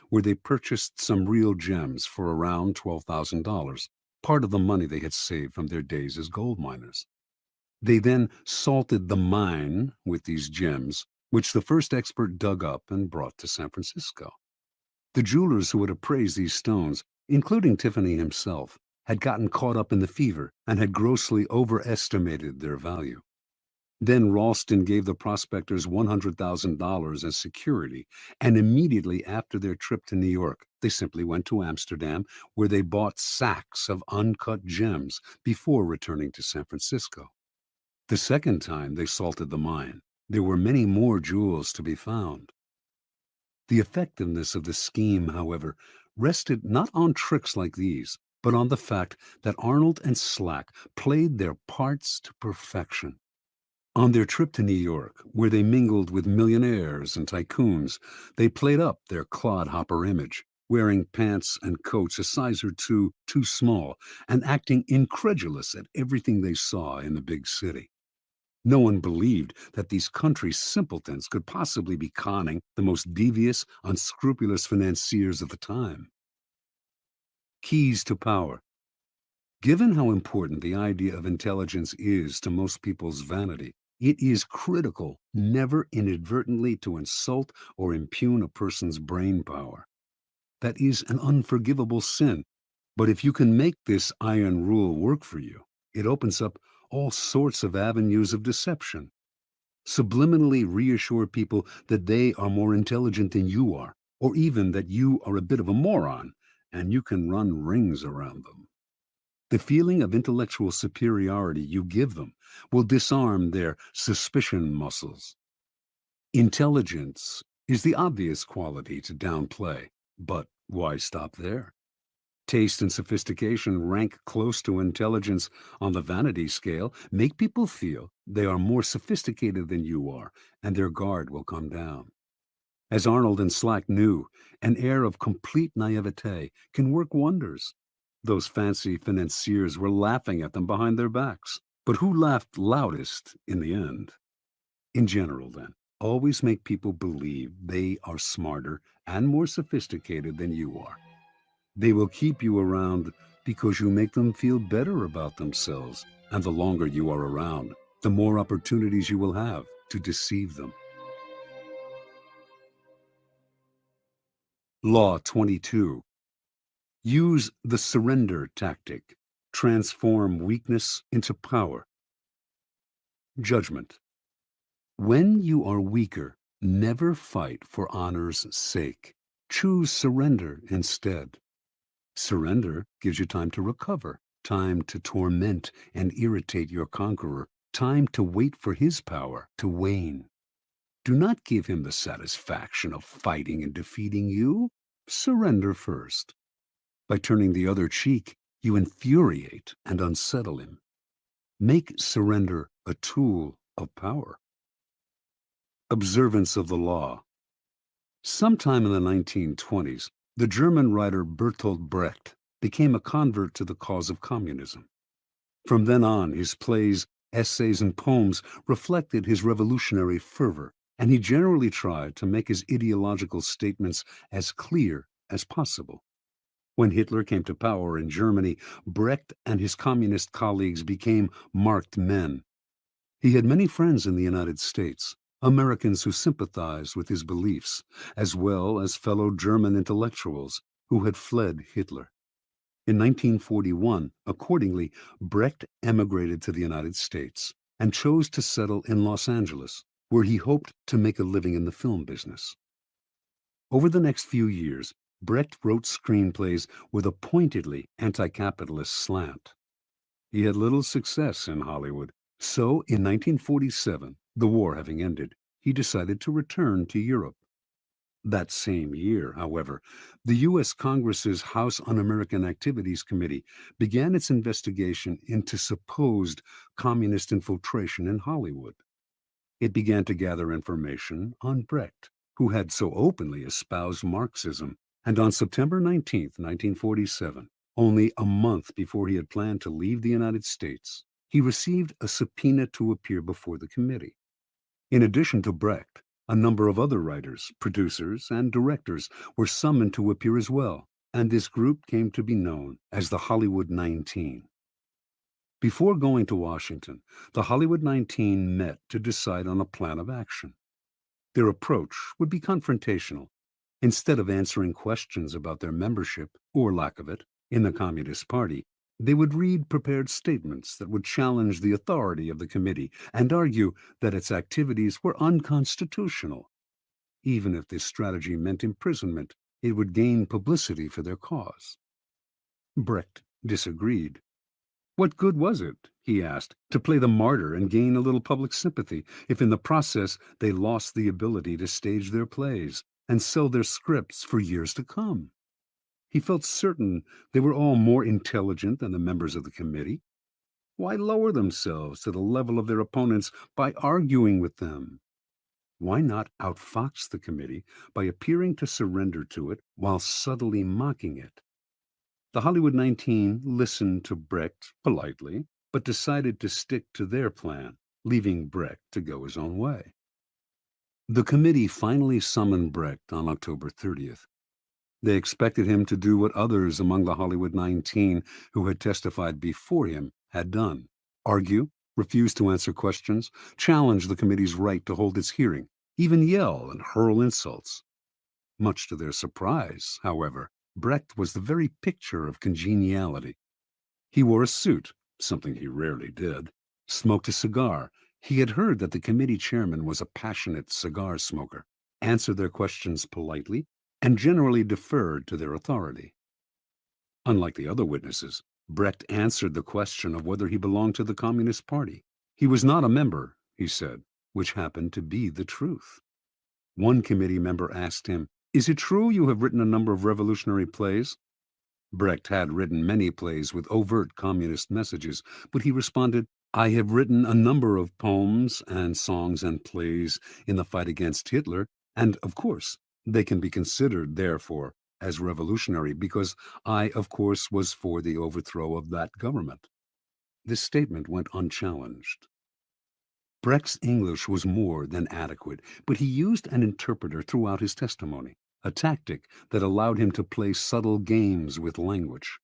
where they purchased some real gems for around $12,000, part of the money they had saved from their days as gold miners. They then salted the mine with these gems, which the first expert dug up and brought to San Francisco. The jewelers who had appraised these stones, including Tiffany himself, had gotten caught up in the fever and had grossly overestimated their value. Then Ralston gave the prospectors $100,000 as security, and immediately after their trip to New York, they simply went to Amsterdam, where they bought sacks of uncut gems before returning to San Francisco. The second time they salted the mine, there were many more jewels to be found. The effectiveness of the scheme, however, rested not on tricks like these, but on the fact that Arnold and Slack played their parts to perfection. On their trip to New York, where they mingled with millionaires and tycoons, they played up their clodhopper image, wearing pants and coats a size or two too small and acting incredulous at everything they saw in the big city. No one believed that these country simpletons could possibly be conning the most devious, unscrupulous financiers of the time. Keys to power. Given how important the idea of intelligence is to most people's vanity, it is critical never inadvertently to insult or impugn a person's brain power. That is an unforgivable sin, but if you can make this iron rule work for you, it opens up all sorts of avenues of deception. Subliminally reassure people that they are more intelligent than you are, or even that you are a bit of a moron, and you can run rings around them. The feeling of intellectual superiority you give them will disarm their suspicion muscles. Intelligence is the obvious quality to downplay, but why stop there? Taste and sophistication rank close to intelligence on the vanity scale, make people feel they are more sophisticated than you are, and their guard will come down. As Arnold and Slack knew, an air of complete naivete can work wonders. Those fancy financiers were laughing at them behind their backs. But who laughed loudest in the end? In general, then, always make people believe they are smarter and more sophisticated than you are. They will keep you around because you make them feel better about themselves. And the longer you are around, the more opportunities you will have to deceive them. Law 22. Use the surrender tactic. Transform weakness into power. Judgment. When you are weaker, never fight for honor's sake. Choose surrender instead. Surrender gives you time to recover, time to torment and irritate your conqueror, time to wait for his power to wane. Do not give him the satisfaction of fighting and defeating you. Surrender first. By turning the other cheek, you infuriate and unsettle him. Make surrender a tool of power. Observance of the law. Sometime in the 1920s, the German writer Bertolt Brecht became a convert to the cause of communism. From then on, his plays, essays, and poems reflected his revolutionary fervor, and he generally tried to make his ideological statements as clear as possible. When Hitler came to power in Germany, Brecht and his communist colleagues became marked men. He had many friends in the United States, Americans who sympathized with his beliefs, as well as fellow German intellectuals who had fled Hitler. In 1941, accordingly, Brecht emigrated to the United States and chose to settle in Los Angeles, where he hoped to make a living in the film business. Over the next few years, Brecht wrote screenplays with a pointedly anti-capitalist slant. He had little success in Hollywood, so in 1947, the war having ended, he decided to return to Europe. That same year, however, the U.S. Congress's House Un-American Activities Committee began its investigation into supposed communist infiltration in Hollywood. It began to gather information on Brecht, who had so openly espoused Marxism, and on September 19, 1947, only a month before he had planned to leave the United States, he received a subpoena to appear before the committee. In addition to Brecht, A number of other writers, producers, and directors were summoned to appear as well, and this group came to be known as the Hollywood 19. Before going to Washington, the Hollywood 19 met to decide on a plan of action. Their approach would be confrontational. Instead of answering questions about their membership, or lack of it, in the Communist Party, they would read prepared statements that would challenge the authority of the committee and argue that its activities were unconstitutional. Even if this strategy meant imprisonment, it would gain publicity for their cause. Brecht disagreed. What good was it, he asked, to play the martyr and gain a little public sympathy if in the process they lost the ability to stage their plays and sell their scripts for years to come? He felt certain they were all more intelligent than the members of the committee. Why lower themselves to the level of their opponents by arguing with them? Why not outfox the committee by appearing to surrender to it while subtly mocking it? The Hollywood 19 listened to Brecht politely, but decided to stick to their plan, leaving Brecht to go his own way. The committee finally summoned Brecht on October 30th. They expected him to do what others among the Hollywood 19 who had testified before him had done: argue, refuse to answer questions, challenge the committee's right to hold its hearing, even yell and hurl insults. Much to their surprise, however, Brecht was the very picture of congeniality. He wore a suit, something he rarely did, smoked a cigar. He had heard that the committee chairman was a passionate cigar smoker, answered their questions politely, and generally deferred to their authority. Unlike the other witnesses, Brecht answered the question of whether he belonged to the Communist Party. He was not a member, he said, which happened to be the truth. One committee member asked him, "Is it true you have written a number of revolutionary plays?" Brecht had written many plays with overt communist messages, but he responded, "I have written a number of poems and songs and plays in the fight against Hitler, and, of course, they can be considered, therefore, as revolutionary because I, of course, was for the overthrow of that government." This statement went unchallenged. Brecht's English was more than adequate, but he used an interpreter throughout his testimony, a tactic that allowed him to play subtle games with language.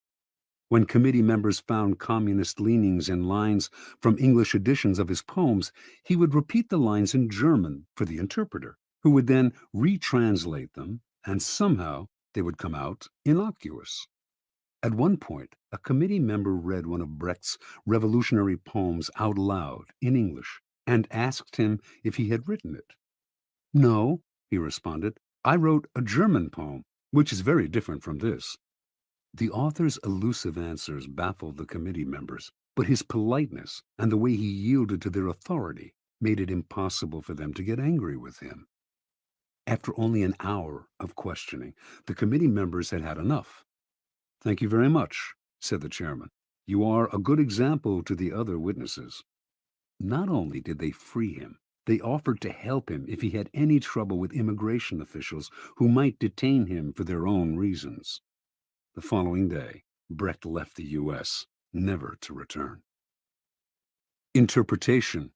When committee members found communist leanings in lines from English editions of his poems, he would repeat the lines in German for the interpreter, who would then retranslate them, and somehow they would come out innocuous. At one point, a committee member read one of Brecht's revolutionary poems out loud in English and asked him if he had written it. "No," he responded, "I wrote a German poem, which is very different from this." The author's elusive answers baffled the committee members, but his politeness and the way he yielded to their authority made it impossible for them to get angry with him. After only an hour of questioning, the committee members had had enough. "Thank you very much," said the chairman. "You are a good example to the other witnesses." Not only did they free him, they offered to help him if he had any trouble with immigration officials who might detain him for their own reasons. The following day, Brecht left the U.S., never to return. Interpretation.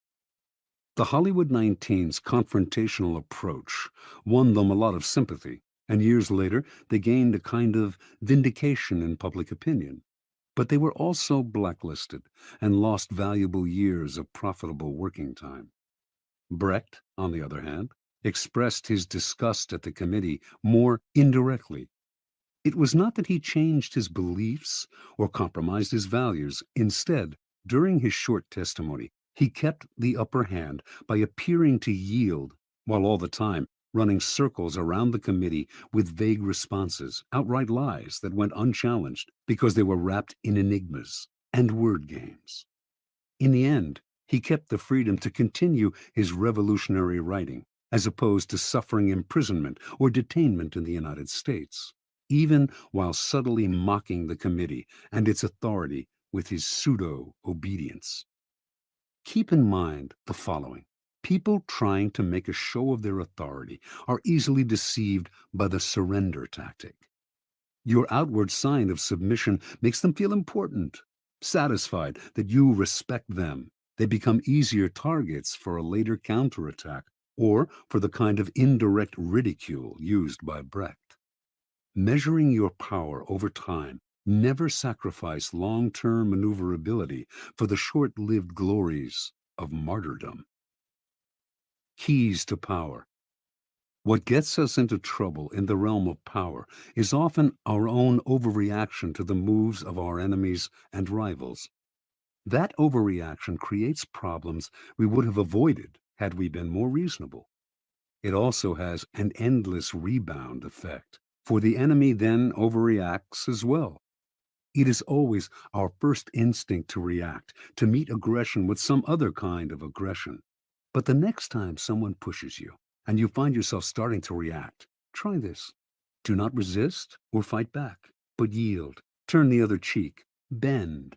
The Hollywood 19's confrontational approach won them a lot of sympathy, and years later they gained a kind of vindication in public opinion. But they were also blacklisted and lost valuable years of profitable working time. Brecht, on the other hand, expressed his disgust at the committee more indirectly. It was not that he changed his beliefs or compromised his values. Instead, during his short testimony, he kept the upper hand by appearing to yield, while all the time running circles around the committee with vague responses, outright lies that went unchallenged because they were wrapped in enigmas and word games. In the end, he kept the freedom to continue his revolutionary writing, as opposed to suffering imprisonment or detainment in the United States, even while subtly mocking the committee and its authority with his pseudo-obedience. Keep in mind the following. People trying to make a show of their authority are easily deceived by the surrender tactic. Your outward sign of submission makes them feel important, satisfied that you respect them. They become easier targets for a later counterattack or for the kind of indirect ridicule used by Brecht. Measuring your power over time, never sacrifice long-term maneuverability for the short-lived glories of martyrdom. Keys to power. What gets us into trouble in the realm of power is often our own overreaction to the moves of our enemies and rivals. That overreaction creates problems we would have avoided had we been more reasonable. It also has an endless rebound effect, for the enemy then overreacts as well. It is always our first instinct to react, to meet aggression with some other kind of aggression. But the next time someone pushes you and you find yourself starting to react, try this. Do not resist or fight back, but yield, turn the other cheek, bend.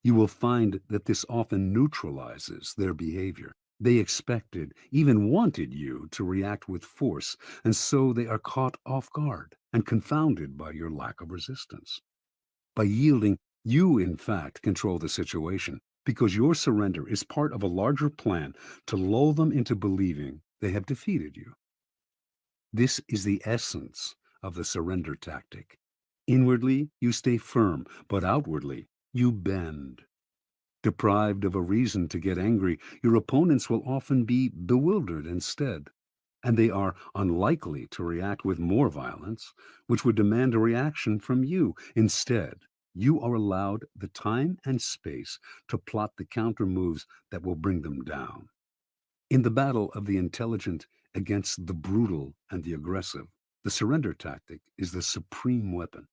You will find that this often neutralizes their behavior. They expected, even wanted you to react with force, and so they are caught off guard and confounded by your lack of resistance. By yielding, you in fact control the situation because your surrender is part of a larger plan to lull them into believing they have defeated you. This is the essence of the surrender tactic. Inwardly, you stay firm, but outwardly, you bend. Deprived of a reason to get angry, your opponents will often be bewildered instead, and they are unlikely to react with more violence, which would demand a reaction from you. Instead, you are allowed the time and space to plot the counter moves that will bring them down. In the battle of the intelligent against the brutal and the aggressive, the surrender tactic is the supreme weapon.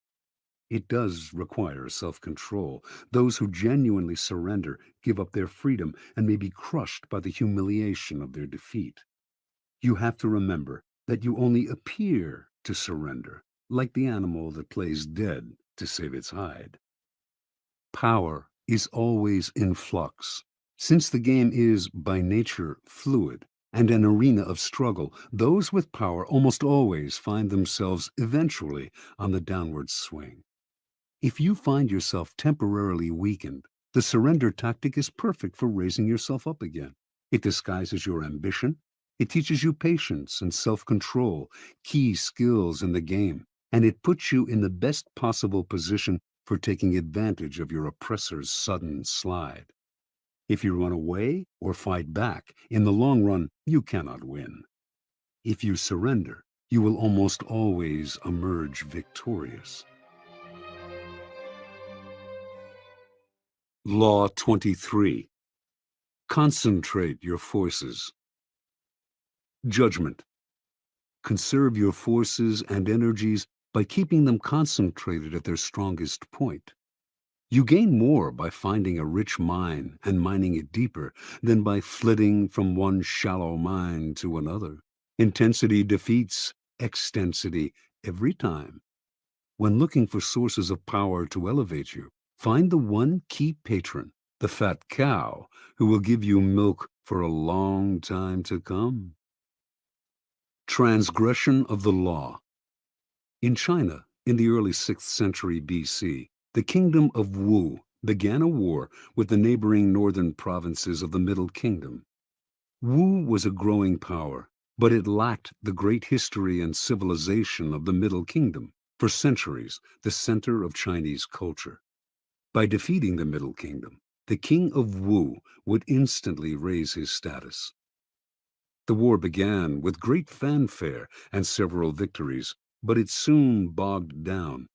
It does require self-control. Those who genuinely surrender give up their freedom and may be crushed by the humiliation of their defeat. You have to remember that you only appear to surrender, like the animal that plays dead to save its hide. Power is always in flux. Since the game is, by nature, fluid and an arena of struggle, those with power almost always find themselves eventually on the downward swing. If you find yourself temporarily weakened, the surrender tactic is perfect for raising yourself up again. It disguises your ambition. It teaches you patience and self-control, key skills in the game, and it puts you in the best possible position for taking advantage of your oppressor's sudden slide. If you run away or fight back, in the long run, you cannot win. If you surrender, you will almost always emerge victorious. Law 23. Concentrate your forces. Judgment. Conserve your forces and energies by keeping them concentrated at their strongest point. You gain more by finding a rich mine and mining it deeper than by flitting from one shallow mine to another. Intensity defeats extensity every time. When looking for sources of power to elevate you, find the one key patron, the fat cow, who will give you milk for a long time to come. Transgression of the law. In China, in the early 6th century BC, the kingdom of Wu began a war with the neighboring northern provinces of the Middle Kingdom. Wu was a growing power, but it lacked the great history and civilization of the Middle Kingdom, for centuries the center of Chinese culture. By defeating the Middle Kingdom, the king of Wu would instantly raise his status. The war began with great fanfare and several victories, but it soon bogged down.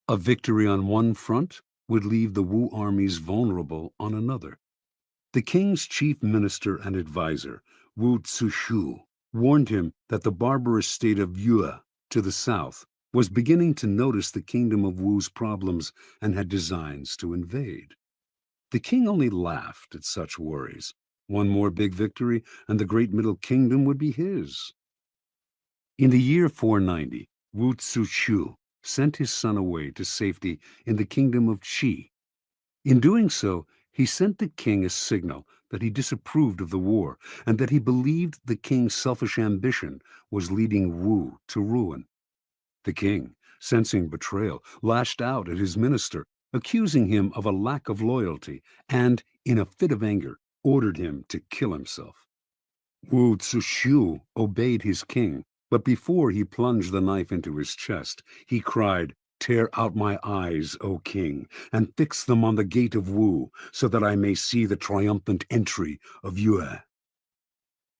A victory on one front would leave the Wu armies vulnerable on another. The king's chief minister and advisor, Wu Zishu, warned him that the barbarous state of Yue to the south was beginning to notice the kingdom of Wu's problems and had designs to invade. The king only laughed at such worries. One more big victory, and the great Middle Kingdom would be his. In the year 490, Wu Zishu sent his son away to safety in the kingdom of Qi. In doing so, he sent the king a signal that he disapproved of the war and that he believed the king's selfish ambition was leading Wu to ruin. The king, sensing betrayal, lashed out at his minister, accusing him of a lack of loyalty, and, in a fit of anger, ordered him to kill himself. Wu Zishu obeyed his king, but before he plunged the knife into his chest, he cried, "Tear out my eyes, O king, and fix them on the gate of Wu, so that I may see the triumphant entry of Yue."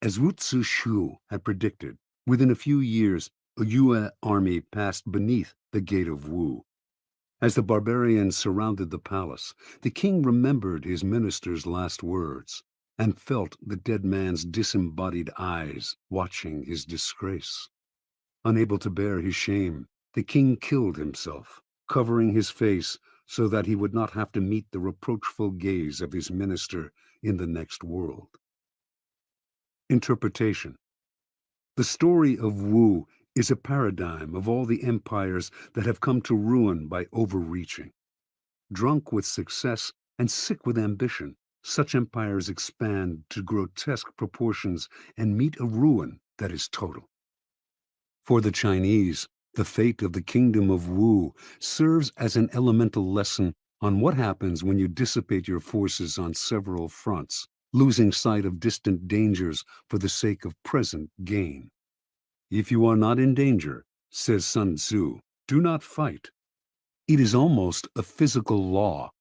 As Wu Zishu had predicted, within a few years, a Yue army passed beneath the gate of Wu. As the barbarians surrounded the palace, the king remembered his minister's last words and felt the dead man's disembodied eyes watching his disgrace. Unable to bear his shame, the king killed himself, covering his face so that he would not have to meet the reproachful gaze of his minister in the next world. Interpretation. The story of Wu is a paradigm of all the empires that have come to ruin by overreaching. Drunk with success and sick with ambition, such empires expand to grotesque proportions and meet a ruin that is total. For the Chinese, the fate of the kingdom of Wu serves as an elemental lesson on what happens when you dissipate your forces on several fronts, losing sight of distant dangers for the sake of present gain. If you are not in danger, says Sun Tzu, do not fight. It is almost a physical law.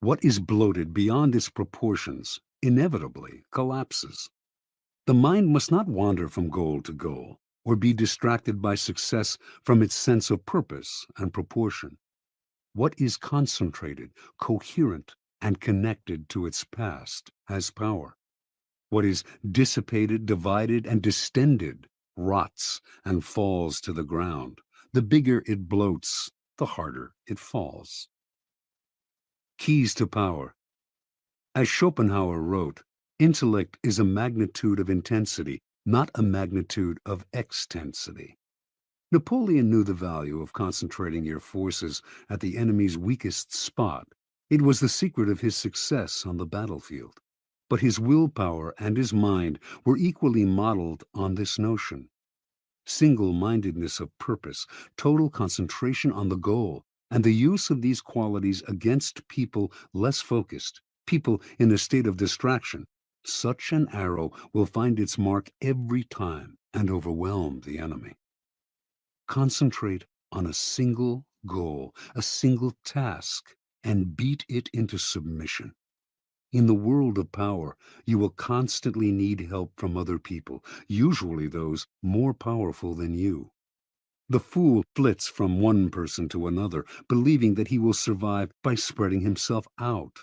What is bloated beyond its proportions inevitably collapses. The mind must not wander from goal to goal, or be distracted by success from its sense of purpose and proportion. What is concentrated, coherent, and connected to its past has power. What is dissipated, divided, and distended rots and falls to the ground. The bigger it bloats, the harder it falls. Keys to power. As Schopenhauer wrote, intellect is a magnitude of intensity, not a magnitude of extensity. Napoleon knew the value of concentrating your forces at the enemy's weakest spot. It was the secret of his success on the battlefield. But his willpower and his mind were equally modeled on this notion. Single-mindedness of purpose, total concentration on the goal, and the use of these qualities against people less focused, people in a state of distraction. Such an arrow will find its mark every time and overwhelm the enemy. Concentrate on a single goal, a single task, and beat it into submission. In the world of power, you will constantly need help from other people, usually those more powerful than you. The fool flits from one person to another, believing that he will survive by spreading himself out.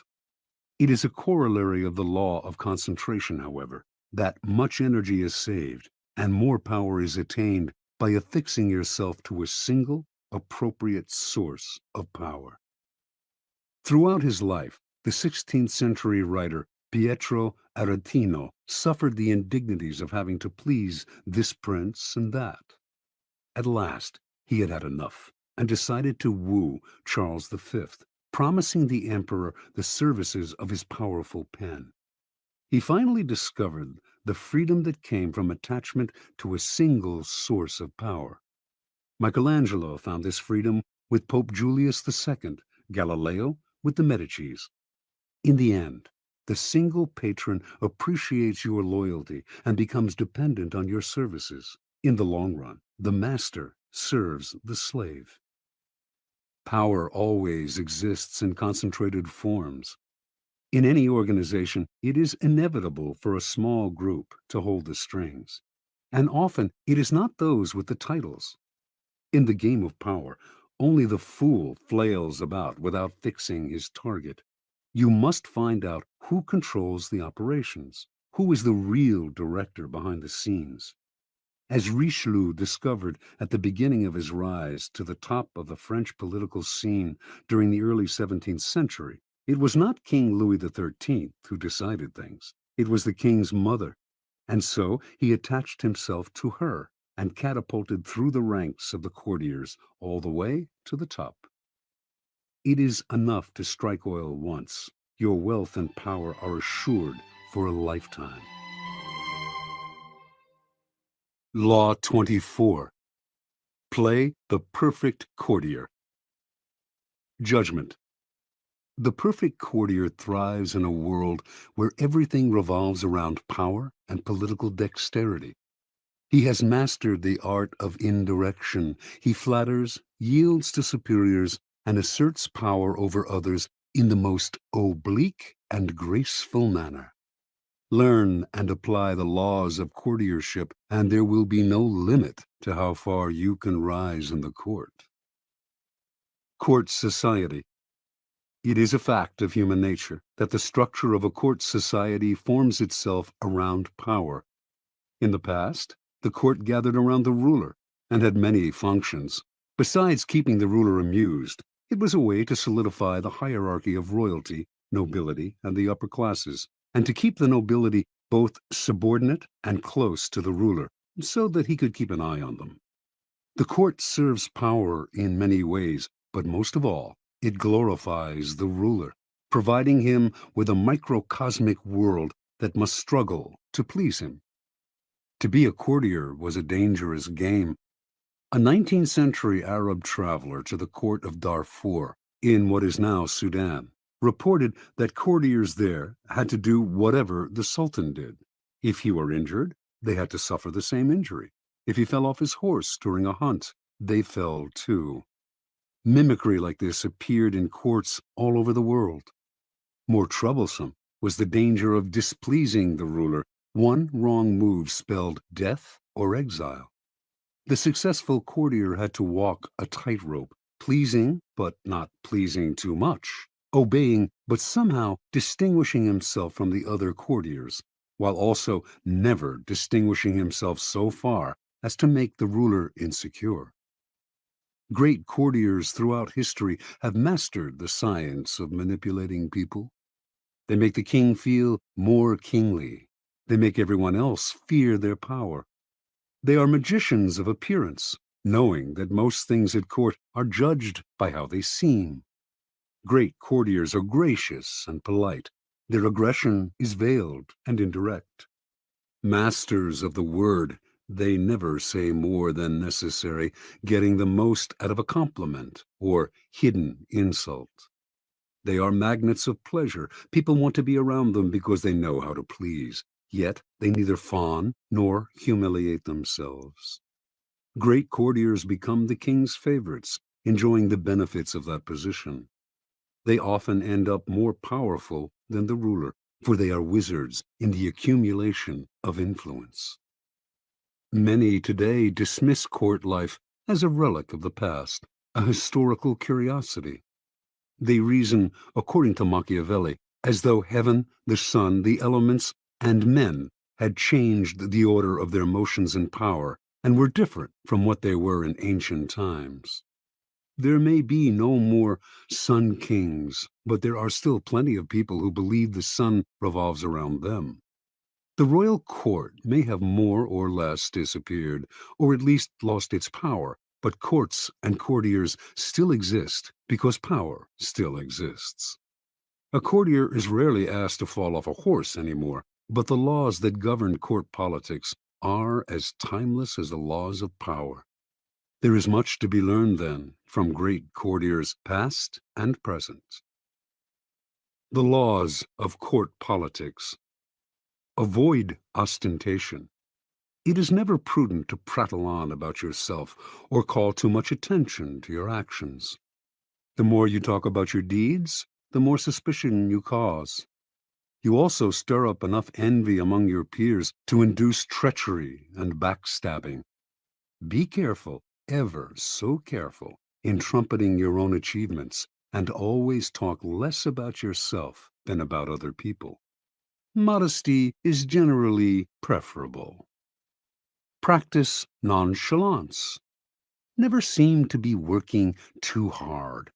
It is a corollary of the law of concentration, however, that much energy is saved and more power is attained by affixing yourself to a single, appropriate source of power. Throughout his life, the 16th century writer Pietro Aretino suffered the indignities of having to please this prince and that. At last, he had had enough and decided to woo Charles V, promising the emperor the services of his powerful pen. He finally discovered the freedom that came from attachment to a single source of power. Michelangelo found this freedom with Pope Julius II, Galileo with the Medicis. In the end, the single patron appreciates your loyalty and becomes dependent on your services. In the long run, the master serves the slave. Power always exists in concentrated forms. In any organization, it is inevitable for a small group to hold the strings. And often, it is not those with the titles. In the game of power, only the fool flails about without fixing his target. You must find out who controls the operations, who is the real director behind the scenes. As Richelieu discovered at the beginning of his rise to the top of the French political scene during the early 17th century, it was not King Louis XIII who decided things. It was the king's mother. And so he attached himself to her and catapulted through the ranks of the courtiers all the way to the top. It is enough to strike oil once. Your wealth and power are assured for a lifetime. Law 24. Play the perfect courtier. Judgment. The perfect courtier thrives in a world where everything revolves around power and political dexterity. He has mastered the art of indirection. He flatters, yields to superiors, and asserts power over others in the most oblique and graceful manner. Learn and apply the laws of courtiership, and there will be no limit to how far you can rise in the court. Court society. It is a fact of human nature that the structure of a court society forms itself around power. In the past, the court gathered around the ruler and had many functions. Besides keeping the ruler amused, it was a way to solidify the hierarchy of royalty, nobility, and the upper classes, and to keep the nobility both subordinate and close to the ruler, so that he could keep an eye on them. The court serves power in many ways, but most of all, it glorifies the ruler, providing him with a microcosmic world that must struggle to please him. To be a courtier was a dangerous game. A 19th century Arab traveler to the court of Darfur, in what is now Sudan, reported that courtiers there had to do whatever the Sultan did. If he were injured, they had to suffer the same injury. If he fell off his horse during a hunt, they fell too. Mimicry like this appeared in courts all over the world. More troublesome was the danger of displeasing the ruler. One wrong move spelled death or exile. The successful courtier had to walk a tightrope, pleasing but not pleasing too much, obeying but somehow distinguishing himself from the other courtiers, while also never distinguishing himself so far as to make the ruler insecure. Great courtiers throughout history have mastered the science of manipulating people. They make the king feel more kingly. They make everyone else fear their power. They are magicians of appearance, knowing that most things at court are judged by how they seem. Great courtiers are gracious and polite. Their aggression is veiled and indirect. Masters of the word, they never say more than necessary, getting the most out of a compliment or hidden insult. They are magnets of pleasure. People want to be around them because they know how to please. Yet they neither fawn nor humiliate themselves. Great courtiers become the king's favorites, enjoying the benefits of that position. They often end up more powerful than the ruler, for they are wizards in the accumulation of influence. Many today dismiss court life as a relic of the past, a historical curiosity. They reason, according to Machiavelli, as though heaven, the sun, the elements, and men had changed the order of their motions and power, and were different from what they were in ancient times. There may be no more sun kings, but there are still plenty of people who believe the sun revolves around them. The royal court may have more or less disappeared, or at least lost its power, but courts and courtiers still exist because power still exists. A courtier is rarely asked to fall off a horse anymore, but the laws that govern court politics are as timeless as the laws of power. There is much to be learned, then, from great courtiers past and present. The laws of court politics. Avoid ostentation. It is never prudent to prattle on about yourself or call too much attention to your actions. The more you talk about your deeds, the more suspicion you cause. You also stir up enough envy among your peers to induce treachery and backstabbing. Be careful, ever so careful, in trumpeting your own achievements, and always talk less about yourself than about other people. Modesty is generally preferable. Practice nonchalance. Never seem to be working too hard.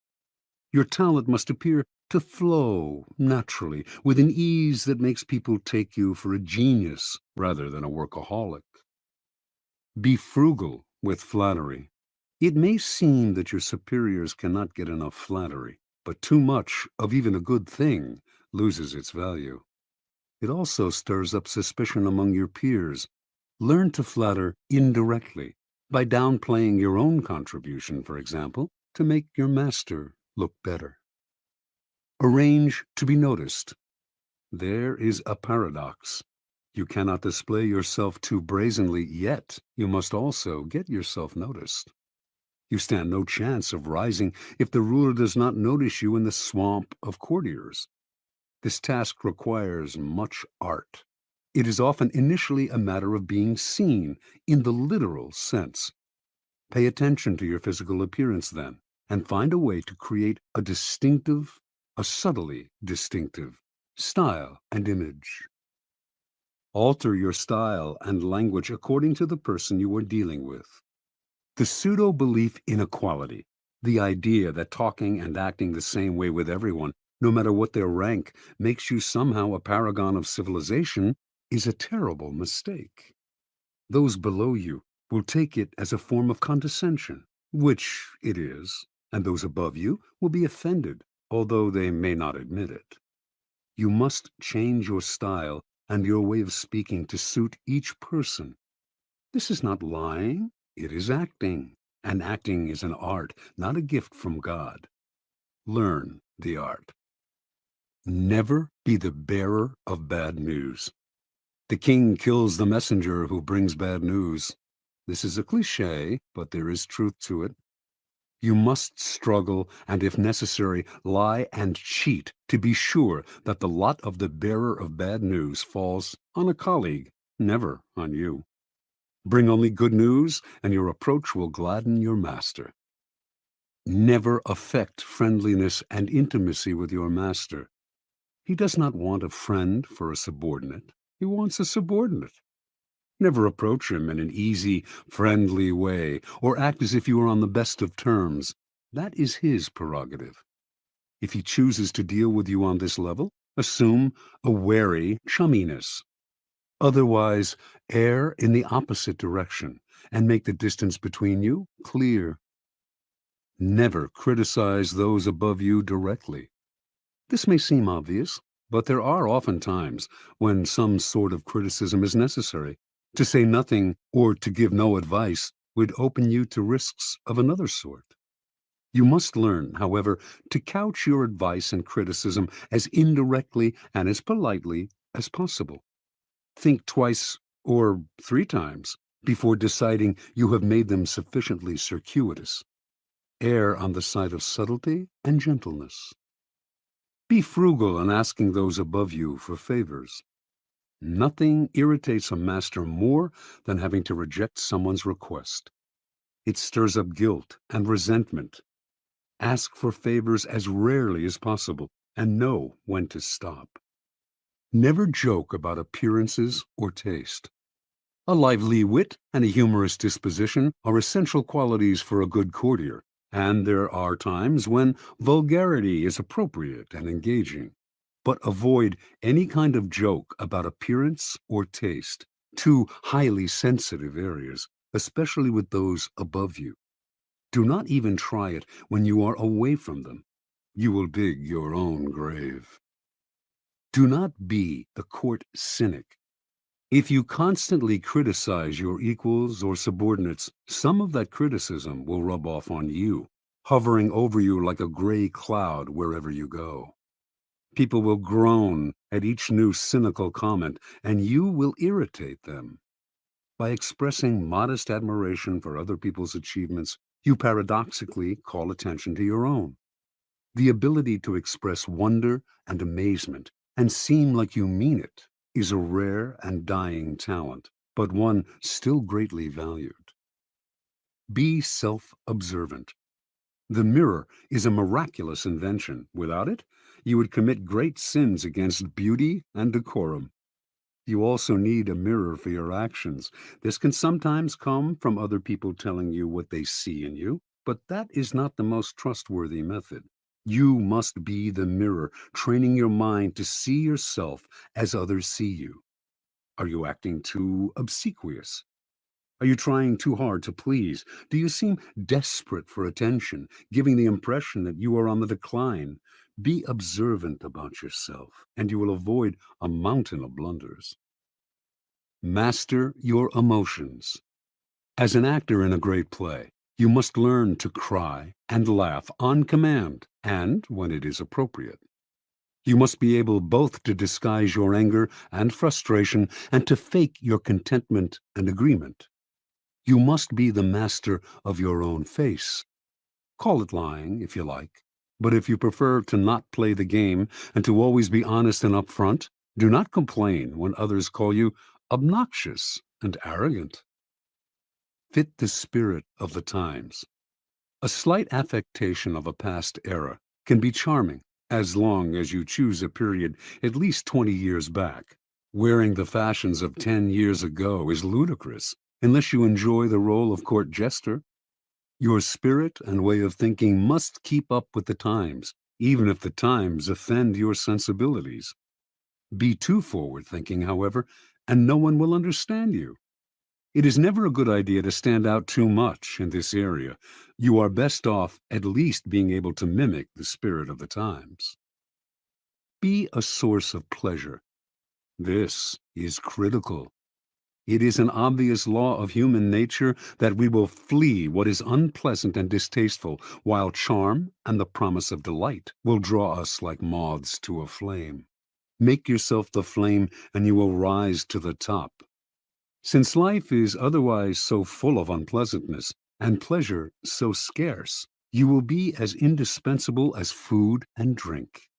Your talent must appear to flow naturally, with an ease that makes people take you for a genius rather than a workaholic. Be frugal with flattery. It may seem that your superiors cannot get enough flattery, but too much of even a good thing loses its value. It also stirs up suspicion among your peers. Learn to flatter indirectly, by downplaying your own contribution, for example, to make your master look better. Arrange to be noticed. There is a paradox. You cannot display yourself too brazenly, yet you must also get yourself noticed. You stand no chance of rising if the ruler does not notice you in the swamp of courtiers. This task requires much art. It is often initially a matter of being seen in the literal sense. Pay attention to your physical appearance then, and find a way to create a subtly distinctive style and image. Alter your style and language according to the person you are dealing with. The pseudo-belief in equality, the idea that talking and acting the same way with everyone, no matter what their rank, makes you somehow a paragon of civilization, is a terrible mistake. Those below you will take it as a form of condescension, which it is, and those above you will be offended, although they may not admit it. You must change your style and your way of speaking to suit each person. This is not lying, it is acting. And acting is an art, not a gift from God. Learn the art. Never be the bearer of bad news. The king kills the messenger who brings bad news. This is a cliché, but there is truth to it. You must struggle and, if necessary, lie and cheat to be sure that the lot of the bearer of bad news falls on a colleague, never on you. Bring only good news, and your approach will gladden your master. Never affect friendliness and intimacy with your master. He does not want a friend for a subordinate. He wants a subordinate. Never approach him in an easy, friendly way, or act as if you are on the best of terms. That is his prerogative. If he chooses to deal with you on this level, assume a wary chumminess. Otherwise, err in the opposite direction and make the distance between you clear. Never criticize those above you directly. This may seem obvious, but there are often times when some sort of criticism is necessary. To say nothing or to give no advice would open you to risks of another sort. You must learn, however, to couch your advice and criticism as indirectly and as politely as possible. Think twice or three times before deciding you have made them sufficiently circuitous. Err on the side of subtlety and gentleness. Be frugal in asking those above you for favors. Nothing irritates a master more than having to reject someone's request. It stirs up guilt and resentment. Ask for favors as rarely as possible and know when to stop. Never joke about appearances or taste. A lively wit and a humorous disposition are essential qualities for a good courtier, and there are times when vulgarity is appropriate and engaging. But avoid any kind of joke about appearance or taste, two highly sensitive areas, especially with those above you. Do not even try it when you are away from them. You will dig your own grave. Do not be the court cynic. If you constantly criticize your equals or subordinates, some of that criticism will rub off on you, hovering over you like a gray cloud wherever you go. People will groan at each new cynical comment, and you will irritate them. By expressing modest admiration for other people's achievements, you paradoxically call attention to your own. The ability to express wonder and amazement and seem like you mean it is a rare and dying talent, but one still greatly valued. Be self-observant. The mirror is a miraculous invention. Without it, you would commit great sins against beauty and decorum. You also need a mirror for your actions. This can sometimes come from other people telling you what they see in you, but that is not the most trustworthy method. You must be the mirror, training your mind to see yourself as others see you. Are you acting too obsequious? Are you trying too hard to please? Do you seem desperate for attention, giving the impression that you are on the decline? Be observant about yourself, and you will avoid a mountain of blunders. Master your emotions. As an actor in a great play, you must learn to cry and laugh on command and when it is appropriate. You must be able both to disguise your anger and frustration and to fake your contentment and agreement. You must be the master of your own face. Call it lying if you like. But if you prefer to not play the game and to always be honest and upfront, do not complain when others call you obnoxious and arrogant. Fit the spirit of the times. A slight affectation of a past era can be charming as long as you choose a period at least 20 years back. Wearing the fashions of 10 years ago is ludicrous unless you enjoy the role of court jester. Your spirit and way of thinking must keep up with the times, even if the times offend your sensibilities. Be too forward-thinking, however, and no one will understand you. It is never a good idea to stand out too much in this area. You are best off at least being able to mimic the spirit of the times. Be a source of pleasure. This is critical. It is an obvious law of human nature that we will flee what is unpleasant and distasteful, while charm and the promise of delight will draw us like moths to a flame. Make yourself the flame, and you will rise to the top. Since life is otherwise so full of unpleasantness, and pleasure so scarce, you will be as indispensable as food and drink.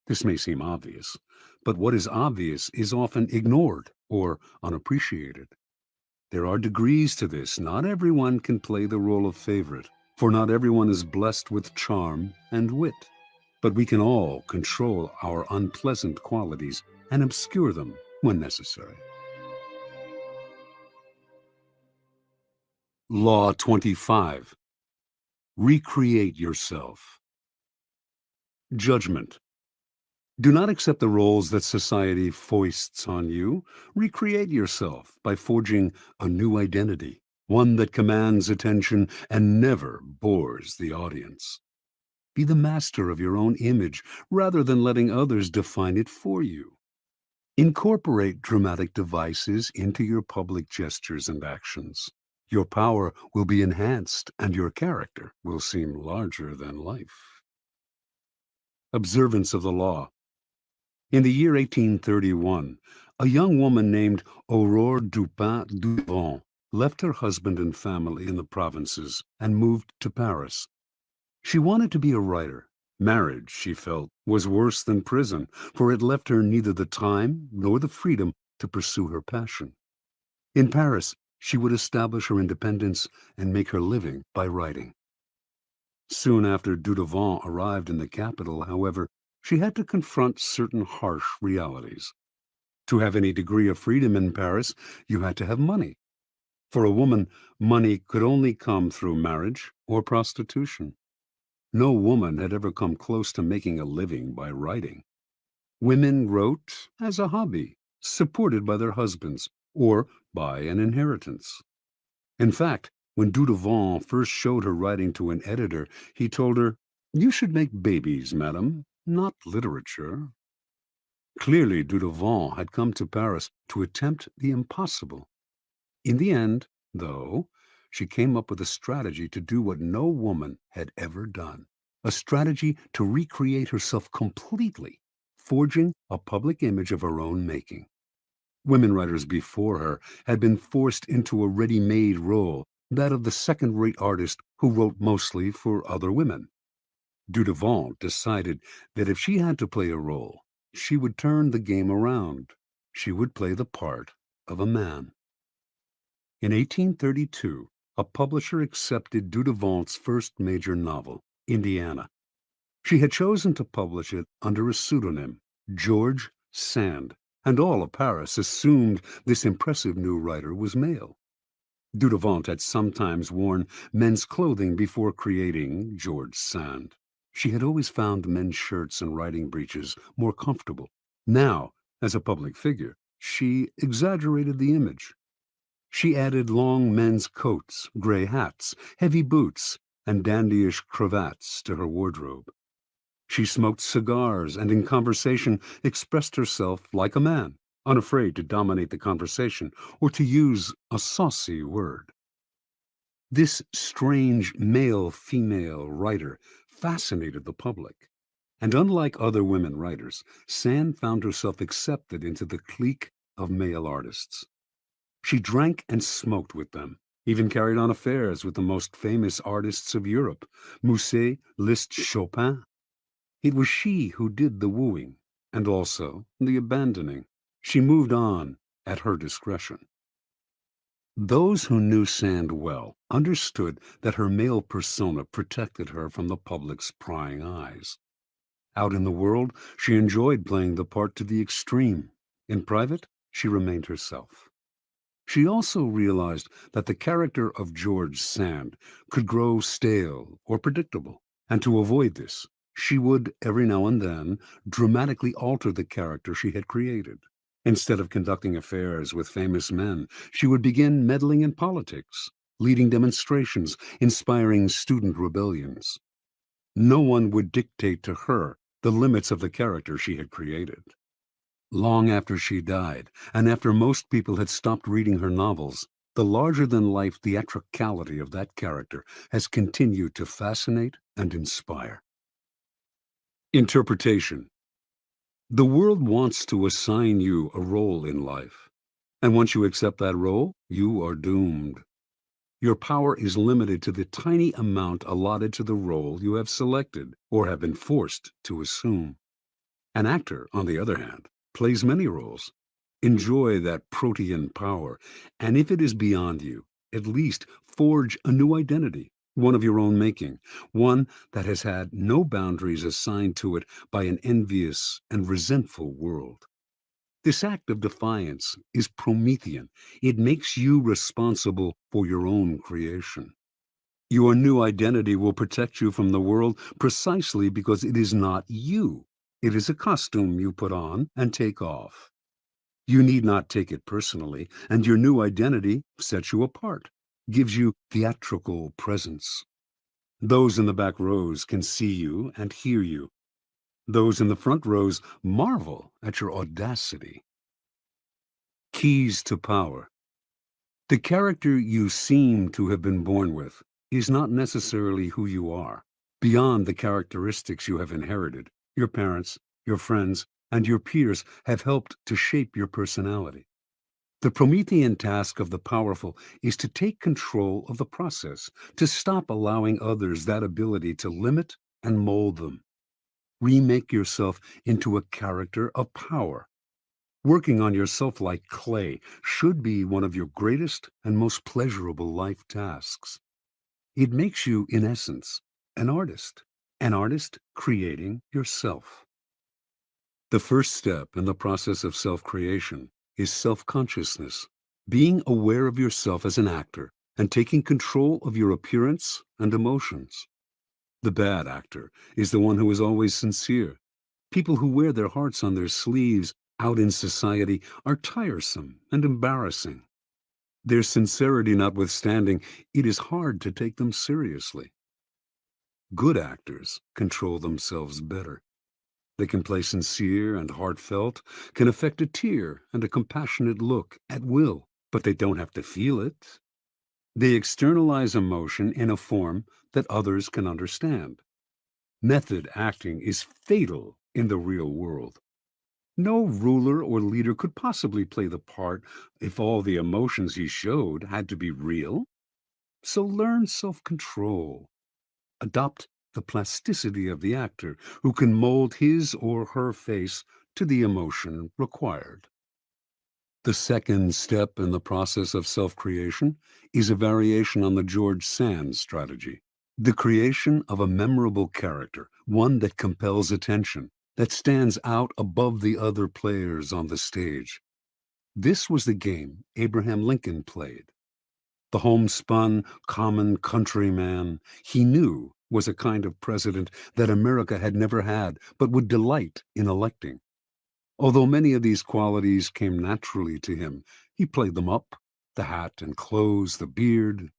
This may seem obvious, but what is obvious is often ignored or unappreciated. There are degrees to this. Not everyone can play the role of favorite, for not everyone is blessed with charm and wit. But we can all control our unpleasant qualities and obscure them when necessary. Law 25. Recreate yourself. Judgment. Do not accept the roles that society foists on you. Recreate yourself by forging a new identity, one that commands attention and never bores the audience. Be the master of your own image rather than letting others define it for you. Incorporate dramatic devices into your public gestures and actions. Your power will be enhanced and your character will seem larger than life. Observance of the law. In the year 1831, a young woman named Aurore Dupin Duvant left her husband and family in the provinces and moved to Paris. She wanted to be a writer. Marriage, she felt, was worse than prison, for it left her neither the time nor the freedom to pursue her passion. In Paris, she would establish her independence and make her living by writing. Soon after Dudevant arrived in the capital, however, she had to confront certain harsh realities. To have any degree of freedom in Paris, you had to have money. For a woman, money could only come through marriage or prostitution. No woman had ever come close to making a living by writing. Women wrote as a hobby, supported by their husbands or by an inheritance. In fact, when Dudevant first showed her writing to an editor, he told her, "You should make babies, madam, not literature." Clearly, Dudevant had come to Paris to attempt the impossible. In the end, though, she came up with a strategy to do what no woman had ever done. A strategy to recreate herself completely, forging a public image of her own making. Women writers before her had been forced into a ready-made role, that of the second-rate artist who wrote mostly for other women. Dudevant decided that if she had to play a role, she would turn the game around. She would play the part of a man. In 1832, a publisher accepted Dudevant's first major novel, Indiana. She had chosen to publish it under a pseudonym, George Sand, and all of Paris assumed this impressive new writer was male. Dudevant had sometimes worn men's clothing before creating George Sand. She had always found men's shirts and riding breeches more comfortable. Now, as a public figure, she exaggerated the image. She added long men's coats, gray hats, heavy boots, and dandyish cravats to her wardrobe. She smoked cigars and in conversation expressed herself like a man, unafraid to dominate the conversation or to use a saucy word. This strange male-female writer fascinated the public, And unlike other women writers, Sand found herself accepted into the clique of male artists. She drank and smoked with them, even carried on affairs with the most famous artists of Europe, Musset, Liszt, Chopin. It was she who did the wooing, and also the abandoning. She moved on at her discretion. Those who knew Sand well understood that her male persona protected her from the public's prying eyes. Out in the world, she enjoyed playing the part to the extreme. In private, she remained herself. She also realized that the character of George Sand could grow stale or predictable, and to avoid this, she would, every now and then, dramatically alter the character she had created. Instead of conducting affairs with famous men, she would begin meddling in politics, leading demonstrations, inspiring student rebellions. No one would dictate to her the limits of the character she had created. Long after she died, and after most people had stopped reading her novels, the larger-than-life theatricality of that character has continued to fascinate and inspire. Interpretation. The world wants to assign you a role in life, and once you accept that role, you are doomed. Your power is limited to the tiny amount allotted to the role you have selected or have been forced to assume. An actor, on the other hand, plays many roles. Enjoy that protean power, and if it is beyond you, at least forge a new identity, one of your own making, one that has had no boundaries assigned to it by an envious and resentful world. This act of defiance is Promethean. It makes you responsible for your own creation. Your new identity will protect you from the world precisely because it is not you. It is a costume you put on and take off. You need not take it personally, and your new identity sets you apart, gives you theatrical presence. Those in the back rows can see you and hear you. Those in the front rows marvel at your audacity. Keys to power. The character you seem to have been born with is not necessarily who you are. Beyond the characteristics you have inherited, your parents, your friends, and your peers have helped to shape your personality. The Promethean task of the powerful is to take control of the process, to stop allowing others that ability to limit and mold them. Remake yourself into a character of power. Working on yourself like clay should be one of your greatest and most pleasurable life tasks. It makes you, in essence, an artist creating yourself. The first step in the process of self-creation is self-consciousness, being aware of yourself as an actor and taking control of your appearance and emotions. The bad actor is the one who is always sincere. People who wear their hearts on their sleeves out in society are tiresome and embarrassing. Their sincerity notwithstanding, it is hard to take them seriously. Good actors control themselves better. They can play sincere and heartfelt, can affect a tear and a compassionate look at will, but they don't have to feel it. They externalize emotion in a form that others can understand. Method acting is fatal in the real world. No ruler or leader could possibly play the part if all the emotions he showed had to be real. So learn self-control. Adopt the plasticity of the actor who can mold his or her face to the emotion required. The second step in the process of self-creation is a variation on the George Sand strategy. The creation of a memorable character, one that compels attention, that stands out above the other players on the stage. This was the game Abraham Lincoln played. The homespun, common countryman he knew was a kind of president that America had never had, but would delight in electing. Although many of these qualities came naturally to him, he played them up, the hat and clothes, the beard.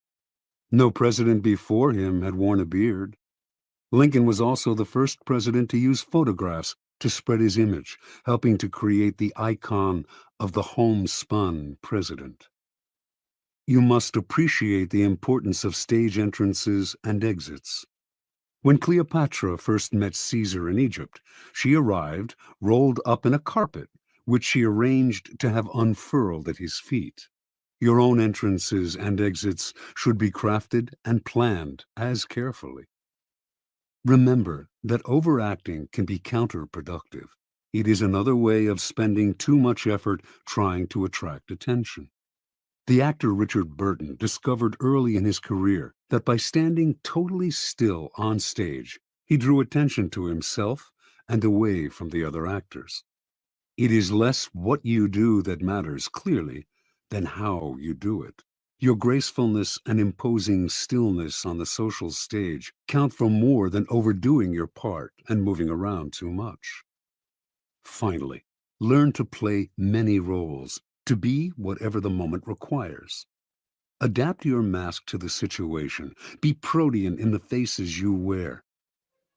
No president before him had worn a beard. Lincoln was also the first president to use photographs to spread his image, helping to create the icon of the homespun president. You must appreciate the importance of stage entrances and exits. When Cleopatra first met Caesar in Egypt, she arrived rolled up in a carpet, which she arranged to have unfurled at his feet. Your own entrances and exits should be crafted and planned as carefully. Remember that overacting can be counterproductive. It is another way of spending too much effort trying to attract attention. The actor Richard Burton discovered early in his career that by standing totally still on stage, he drew attention to himself and away from the other actors. It is less what you do that matters clearly than how you do it. Your gracefulness and imposing stillness on the social stage count for more than overdoing your part and moving around too much. Finally, learn to play many roles, to be whatever the moment requires. Adapt your mask to the situation. Be protean in the faces you wear.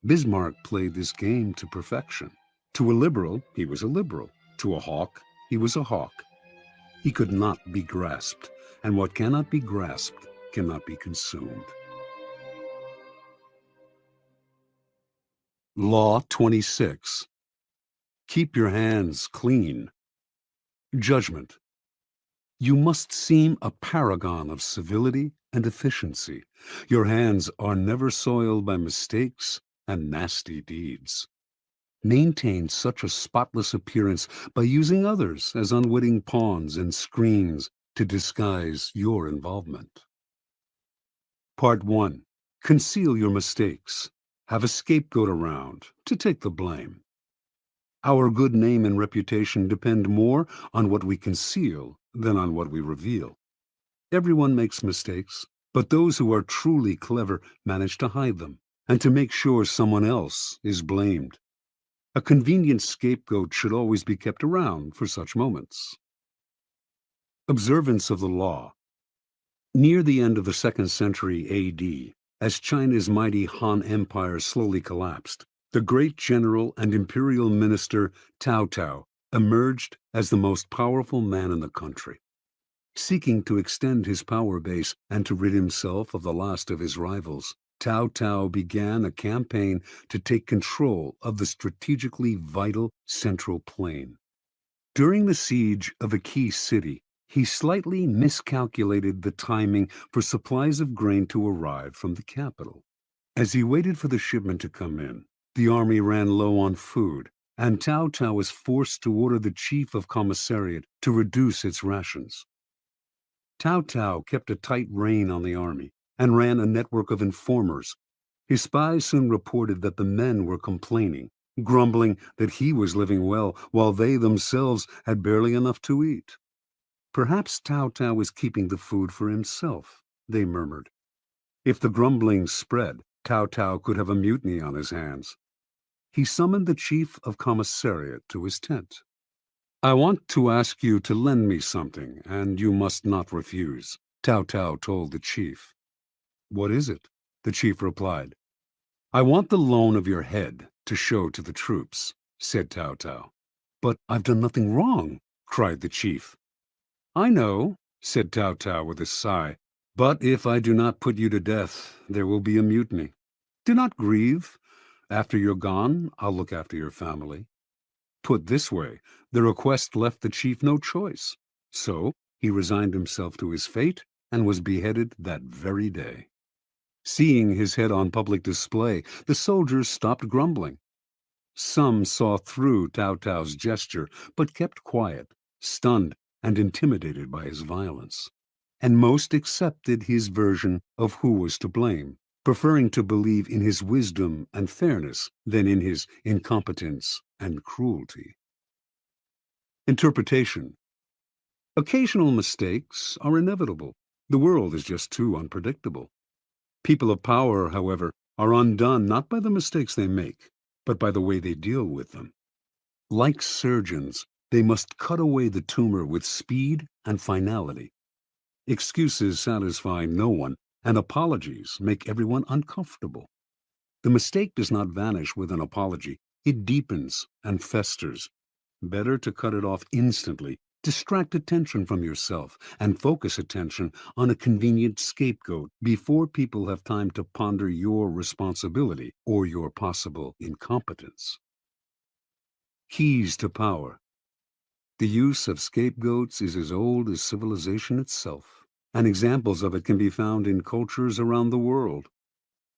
Bismarck played this game to perfection. To a liberal, he was a liberal. To a hawk, he was a hawk. He could not be grasped, and what cannot be grasped cannot be consumed. Law 26. Keep your hands clean. Judgment. You must seem a paragon of civility and efficiency. Your hands are never soiled by mistakes and nasty deeds. Maintain such a spotless appearance by using others as unwitting pawns and screens to disguise your involvement. Part 1. Conceal your mistakes. Have a scapegoat around to take the blame. Our good name and reputation depend more on what we conceal than on what we reveal. Everyone makes mistakes, but those who are truly clever manage to hide them and to make sure someone else is blamed. A convenient scapegoat should always be kept around for such moments. Observance of the law. Near the end of the 2nd century A.D., as China's mighty Han Empire slowly collapsed, the great general and imperial minister Cao Cao emerged as the most powerful man in the country. Seeking to extend his power base and to rid himself of the last of his rivals, Cao Cao began a campaign to take control of the strategically vital Central Plain. During the siege of a key city, he slightly miscalculated the timing for supplies of grain to arrive from the capital. As he waited for the shipment to come in, the army ran low on food, and Cao Cao was forced to order the chief of commissariat to reduce its rations. Cao Cao kept a tight rein on the army and ran a network of informers. His spies soon reported that the men were complaining, grumbling that he was living well while they themselves had barely enough to eat. Perhaps Cao Cao was keeping the food for himself, they murmured. If the grumbling spread, Cao Cao could have a mutiny on his hands. He summoned the chief of commissariat to his tent. I want to ask you to lend me something, and you must not refuse, Cao Cao told the chief. What is it? The chief replied. I want the loan of your head to show to the troops, said Cao Cao. But I've done nothing wrong, cried the chief. I know, said Cao Cao with a sigh, but if I do not put you to death, there will be a mutiny. Do not grieve. After you're gone, I'll look after your family. Put this way, the request left the chief no choice. So he resigned himself to his fate and was beheaded that very day. Seeing his head on public display, the soldiers stopped grumbling. Some saw through Cao Cao's gesture, but kept quiet, stunned and intimidated by his violence. And most accepted his version of who was to blame, preferring to believe in his wisdom and fairness than in his incompetence and cruelty. Interpretation. Occasional mistakes are inevitable. The world is just too unpredictable. People of power, however, are undone not by the mistakes they make, but by the way they deal with them. Like surgeons, they must cut away the tumor with speed and finality. Excuses satisfy no one, and apologies make everyone uncomfortable. The mistake does not vanish with an apology. It deepens and festers. Better to cut it off instantly Distract attention from yourself and focus attention on a convenient scapegoat before people have time to ponder your responsibility or your possible incompetence. Keys to power. The use of scapegoats is as old as civilization itself, and examples of it can be found in cultures around the world.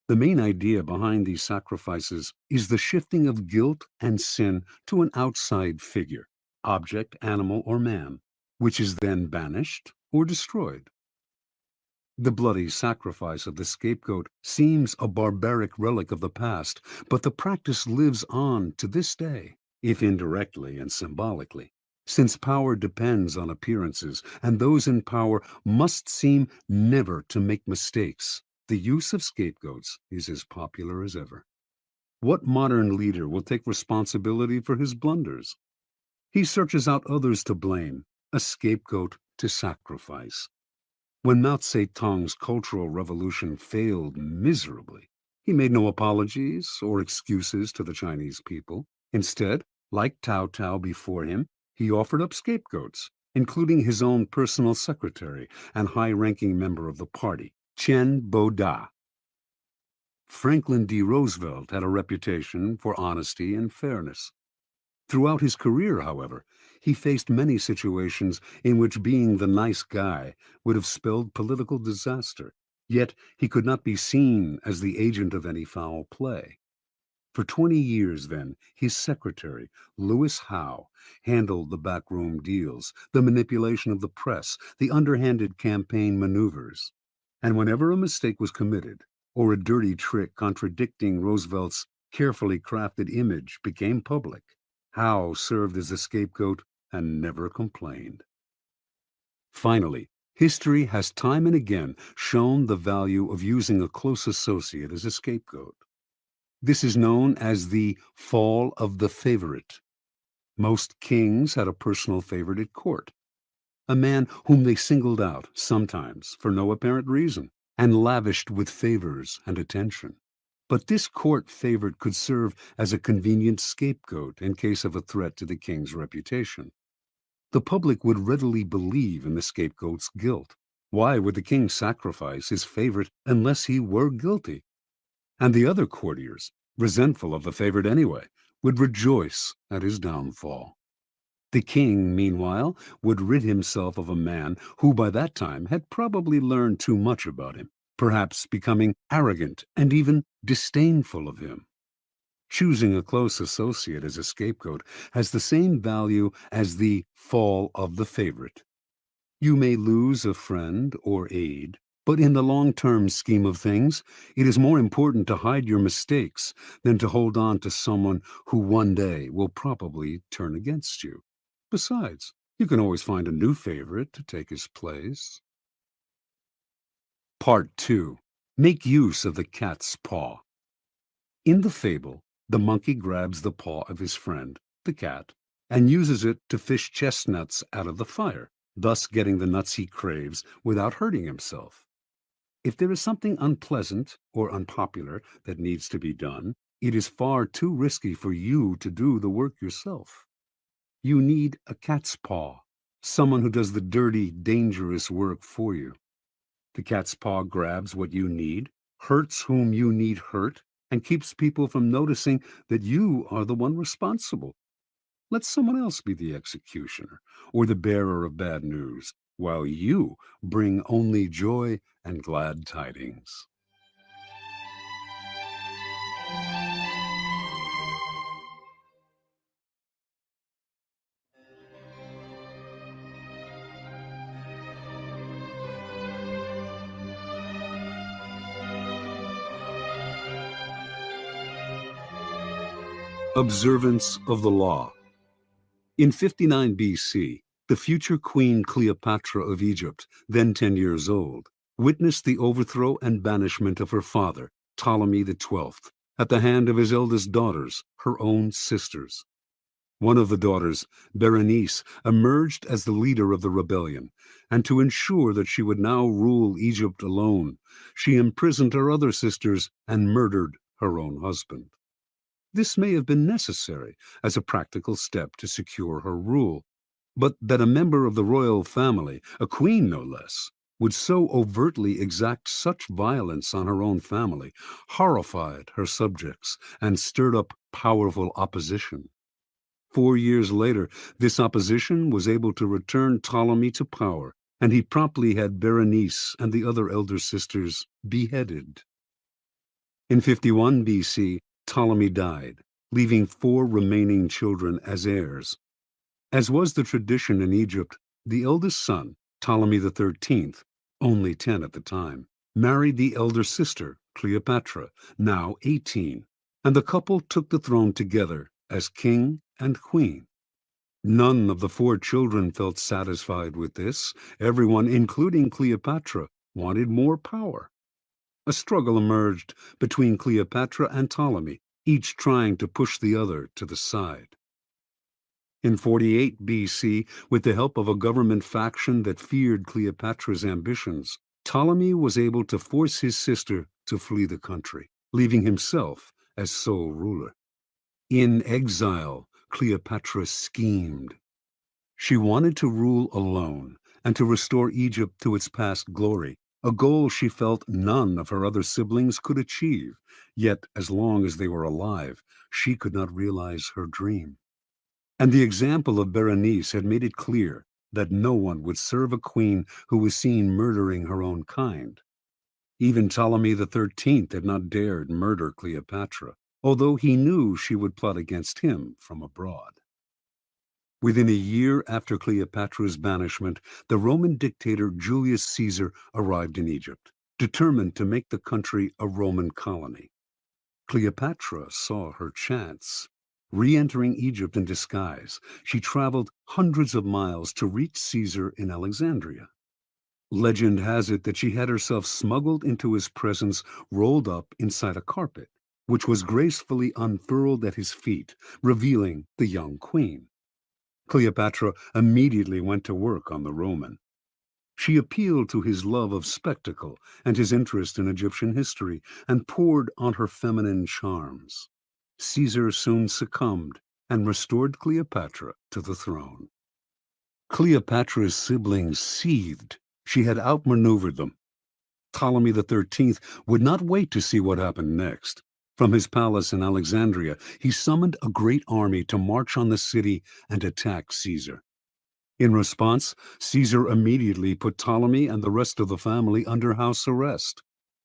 The main idea behind these sacrifices is the shifting of guilt and sin to an outside figure, object, animal, or man, which is then banished or destroyed. The bloody sacrifice of the scapegoat seems a barbaric relic of the past, but the practice lives on to this day, if indirectly and symbolically. Since power depends on appearances, and those in power must seem never to make mistakes, the use of scapegoats is as popular as ever. What modern leader will take responsibility for his blunders? He searches out others to blame, a scapegoat to sacrifice. When Mao Zedong's Cultural Revolution failed miserably, he made no apologies or excuses to the Chinese people. Instead, like Cao Cao before him, he offered up scapegoats, including his own personal secretary and high-ranking member of the party, Chen Boda. Franklin D. Roosevelt had a reputation for honesty and fairness. Throughout his career, however, he faced many situations in which being the nice guy would have spelled political disaster. Yet he could not be seen as the agent of any foul play. For 20 years, then, his secretary, Lewis Howe, handled the backroom deals, the manipulation of the press, the underhanded campaign maneuvers. And whenever a mistake was committed, or a dirty trick contradicting Roosevelt's carefully crafted image became public, Howe served as a scapegoat and never complained. Finally, history has time and again shown the value of using a close associate as a scapegoat. This is known as the fall of the favorite. Most kings had a personal favorite at court, a man whom they singled out, sometimes for no apparent reason, and lavished with favors and attention. But this court favorite could serve as a convenient scapegoat in case of a threat to the king's reputation. The public would readily believe in the scapegoat's guilt. Why would the king sacrifice his favorite unless he were guilty? And the other courtiers, resentful of the favorite anyway, would rejoice at his downfall. The king, meanwhile, would rid himself of a man who by that time had probably learned too much about him, perhaps becoming arrogant and even disdainful of him. Choosing a close associate as a scapegoat has the same value as the fall of the favorite. You may lose a friend or aide, but in the long-term scheme of things, it is more important to hide your mistakes than to hold on to someone who one day will probably turn against you. Besides, you can always find a new favorite to take his place. Part 2. Make use of the cat's paw. In the fable, the monkey grabs the paw of his friend, the cat, and uses it to fish chestnuts out of the fire, thus getting the nuts he craves without hurting himself. If there is something unpleasant or unpopular that needs to be done, it is far too risky for you to do the work yourself. You need a cat's paw, someone who does the dirty, dangerous work for you. The cat's paw grabs what you need, hurts whom you need hurt, and keeps people from noticing that you are the one responsible. Let someone else be the executioner or the bearer of bad news, while you bring only joy and glad tidings. Observance of the law. In 59 BC, the future Queen Cleopatra of Egypt, then 10 years old, witnessed the overthrow and banishment of her father, Ptolemy XII, at the hand of his eldest daughters, her own sisters. One of the daughters, Berenice, emerged as the leader of the rebellion, and to ensure that she would now rule Egypt alone, she imprisoned her other sisters and murdered her own husband. This may have been necessary as a practical step to secure her rule, But that a member of the royal family, a queen no less, would so overtly exact such violence on her own family horrified her subjects and stirred up powerful opposition. 4 years later, this opposition was able to return Ptolemy to power, and he promptly had Berenice and the other elder sisters beheaded. In 51 BC, Ptolemy died, leaving 4 remaining children as heirs. As was the tradition in Egypt, the eldest son, Ptolemy XIII, only 10 at the time, married the elder sister, Cleopatra, now 18, and the couple took the throne together as king and queen. None of the 4 children felt satisfied with this. Everyone, including Cleopatra, wanted more power. A struggle emerged between Cleopatra and Ptolemy, each trying to push the other to the side. In 48 BC, with the help of a government faction that feared Cleopatra's ambitions, Ptolemy was able to force his sister to flee the country, leaving himself as sole ruler. In exile, Cleopatra schemed. She wanted to rule alone and to restore Egypt to its past glory, a goal she felt none of her other siblings could achieve. Yet, as long as they were alive, she could not realize her dream. And the example of Berenice had made it clear that no one would serve a queen who was seen murdering her own kind. Even Ptolemy XIII had not dared murder Cleopatra, although he knew she would plot against him from abroad. Within a year after Cleopatra's banishment, the Roman dictator Julius Caesar arrived in Egypt, determined to make the country a Roman colony. Cleopatra saw her chance. Re-entering Egypt in disguise, she traveled hundreds of miles to reach Caesar in Alexandria. Legend has it that she had herself smuggled into his presence, rolled up inside a carpet, which was gracefully unfurled at his feet, revealing the young queen. Cleopatra immediately went to work on the Roman. She appealed to his love of spectacle and his interest in Egyptian history and poured on her feminine charms. Caesar soon succumbed and restored Cleopatra to the throne. Cleopatra's siblings seethed. She had outmaneuvered them. Ptolemy XIII would not wait to see what happened next. From his palace in Alexandria, he summoned a great army to march on the city and attack Caesar. In response, Caesar immediately put Ptolemy and the rest of the family under house arrest.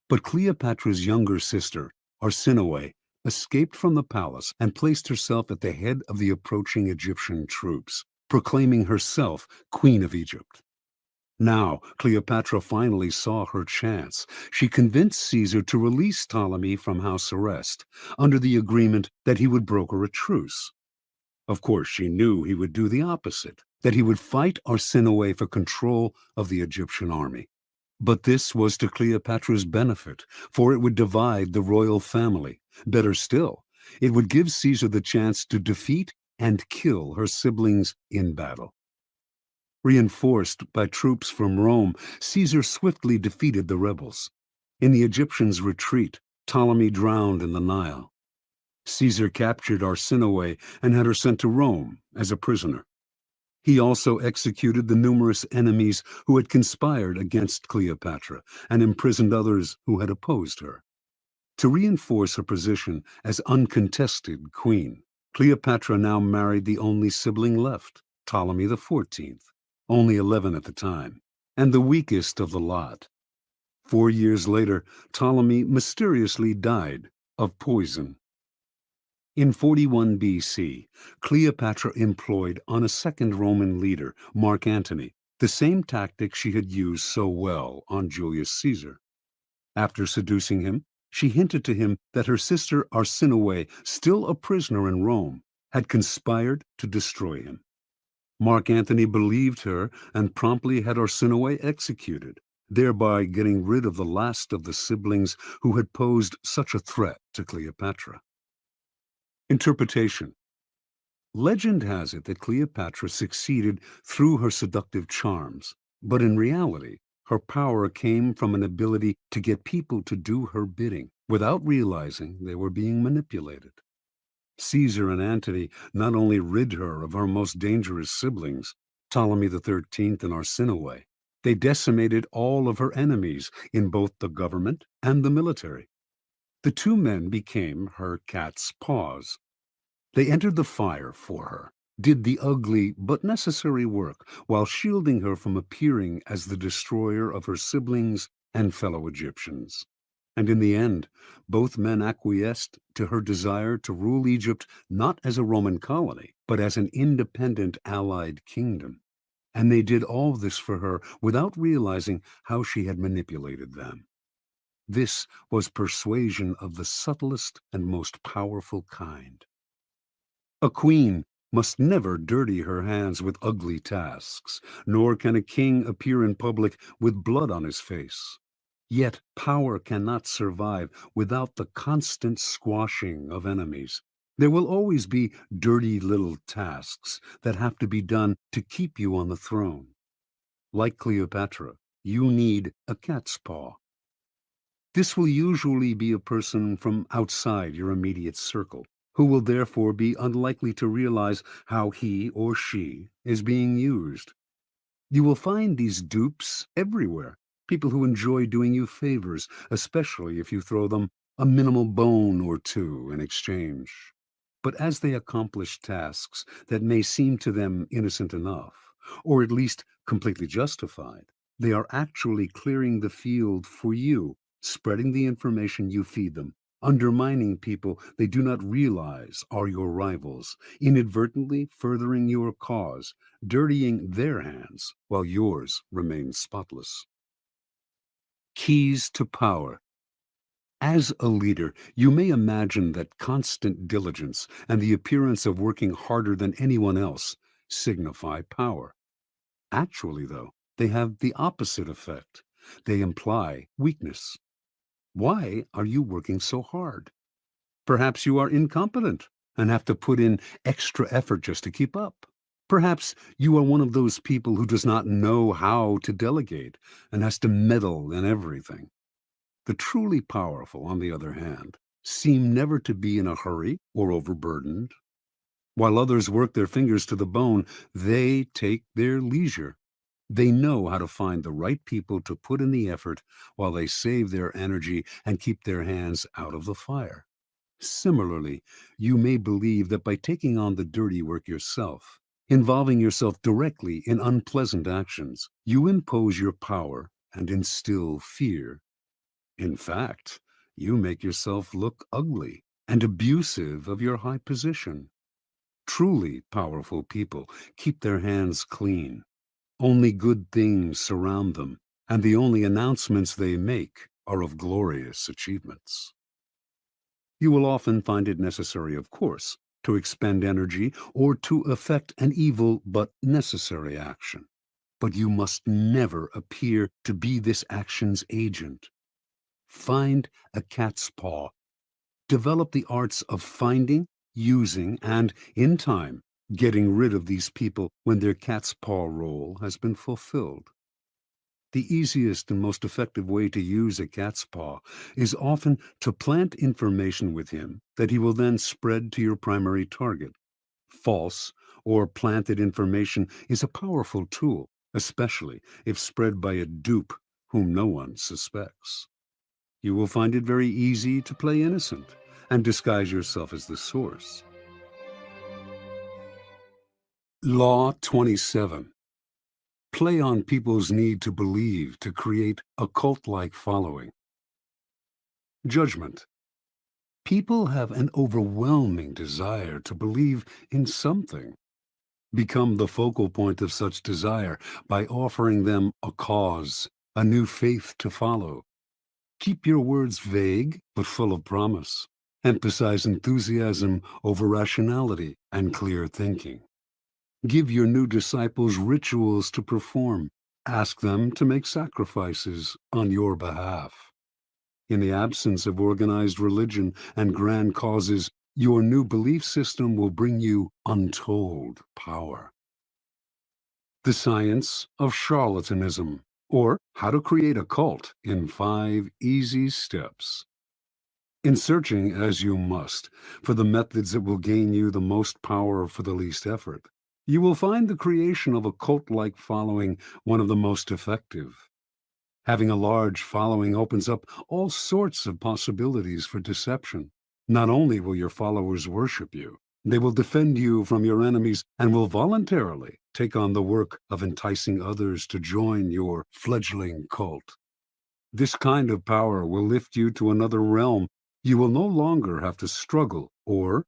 But Cleopatra's younger sister, Arsinoe, escaped from the palace and placed herself at the head of the approaching Egyptian troops, proclaiming herself Queen of Egypt. Now, Cleopatra finally saw her chance. She convinced Caesar to release Ptolemy from house arrest, under the agreement that he would broker a truce. Of course, she knew he would do the opposite, that he would fight Arsinoe for control of the Egyptian army. But this was to Cleopatra's benefit, for it would divide the royal family. Better still, it would give Caesar the chance to defeat and kill her siblings in battle. Reinforced by troops from Rome, Caesar swiftly defeated the rebels. In the Egyptians' retreat, Ptolemy drowned in the Nile. Caesar captured Arsinoe and had her sent to Rome as a prisoner. He also executed the numerous enemies who had conspired against Cleopatra and imprisoned others who had opposed her. To reinforce her position as uncontested queen, Cleopatra now married the only sibling left, Ptolemy XIV, only 11 at the time, and the weakest of the lot. 4 years later, Ptolemy mysteriously died of poison. In 41 BC, Cleopatra employed on a second Roman leader, Mark Antony, the same tactic she had used so well on Julius Caesar. After seducing him, she hinted to him that her sister Arsinoe, still a prisoner in Rome, had conspired to destroy him. Mark Antony believed her and promptly had Arsinoe executed, thereby getting rid of the last of the siblings who had posed such a threat to Cleopatra. Interpretation. Legend has it that Cleopatra succeeded through her seductive charms, but in reality, her power came from an ability to get people to do her bidding without realizing they were being manipulated. Caesar and Antony not only rid her of her most dangerous siblings, Ptolemy the 13th and Arsinoe. They decimated all of her enemies in both the government and the military. The two men became her cat's paws. They entered the fire for her, did the ugly but necessary work, while shielding her from appearing as the destroyer of her siblings and fellow Egyptians. And in the end, both men acquiesced to her desire to rule Egypt not as a Roman colony, but as an independent allied kingdom. And they did all this for her without realizing how she had manipulated them. This was persuasion of the subtlest and most powerful kind. A queen must never dirty her hands with ugly tasks, nor can a king appear in public with blood on his face. Yet power cannot survive without the constant squashing of enemies. There will always be dirty little tasks that have to be done to keep you on the throne. Like Cleopatra, you need a cat's paw. This will usually be a person from outside your immediate circle, who will therefore be unlikely to realize how he or she is being used. You will find these dupes everywhere, people who enjoy doing you favors, especially if you throw them a minimal bone or two in exchange. But as they accomplish tasks that may seem to them innocent enough, or at least completely justified, they are actually clearing the field for you, spreading the information you feed them, undermining people they do not realize are your rivals, inadvertently furthering your cause, dirtying their hands while yours remain spotless. Keys to power. As a leader, you may imagine that constant diligence and the appearance of working harder than anyone else signify power. Actually, though, they have the opposite effect. They imply weakness. Why are you working so hard? Perhaps you are incompetent and have to put in extra effort just to keep up. Perhaps you are one of those people who does not know how to delegate and has to meddle in everything. The truly powerful, on the other hand, seem never to be in a hurry or overburdened. While others work their fingers to the bone, they take their leisure. They know how to find the right people to put in the effort while they save their energy and keep their hands out of the fire. Similarly, you may believe that by taking on the dirty work yourself, involving yourself directly in unpleasant actions, you impose your power and instill fear. In fact, you make yourself look ugly and abusive of your high position. Truly powerful people keep their hands clean. Only good things surround them, and the only announcements they make are of glorious achievements. You will often find it necessary, of course, to expend energy or to effect an evil but necessary action. But you must never appear to be this action's agent. Find a cat's paw. Develop the arts of finding, using, and, in time, getting rid of these people when their cat's paw role has been fulfilled. The easiest and most effective way to use a cat's paw is often to plant information with him that he will then spread to your primary target. False or planted information is a powerful tool, especially if spread by a dupe whom no one suspects. You will find it very easy to play innocent and disguise yourself as the source. Law 27. Play on people's need to believe to create a cult-like following. Judgment. People have an overwhelming desire to believe in something. Become the focal point of such desire by offering them a cause, a new faith to follow. Keep your words vague but full of promise. Emphasize enthusiasm over rationality and clear thinking. Give your new disciples rituals to perform. Ask them to make sacrifices on your behalf. In the absence of organized religion and grand causes, your new belief system will bring you untold power. The Science of Charlatanism, or How to Create a Cult in 5 Easy Steps. In searching, as you must, for the methods that will gain you the most power for the least effort, You will find the creation of a cult-like following one of the most effective. Having a large following opens up all sorts of possibilities for deception. Not only will your followers worship you, they will defend you from your enemies and will voluntarily take on the work of enticing others to join your fledgling cult. This kind of power will lift you to another realm. You will no longer have to struggle or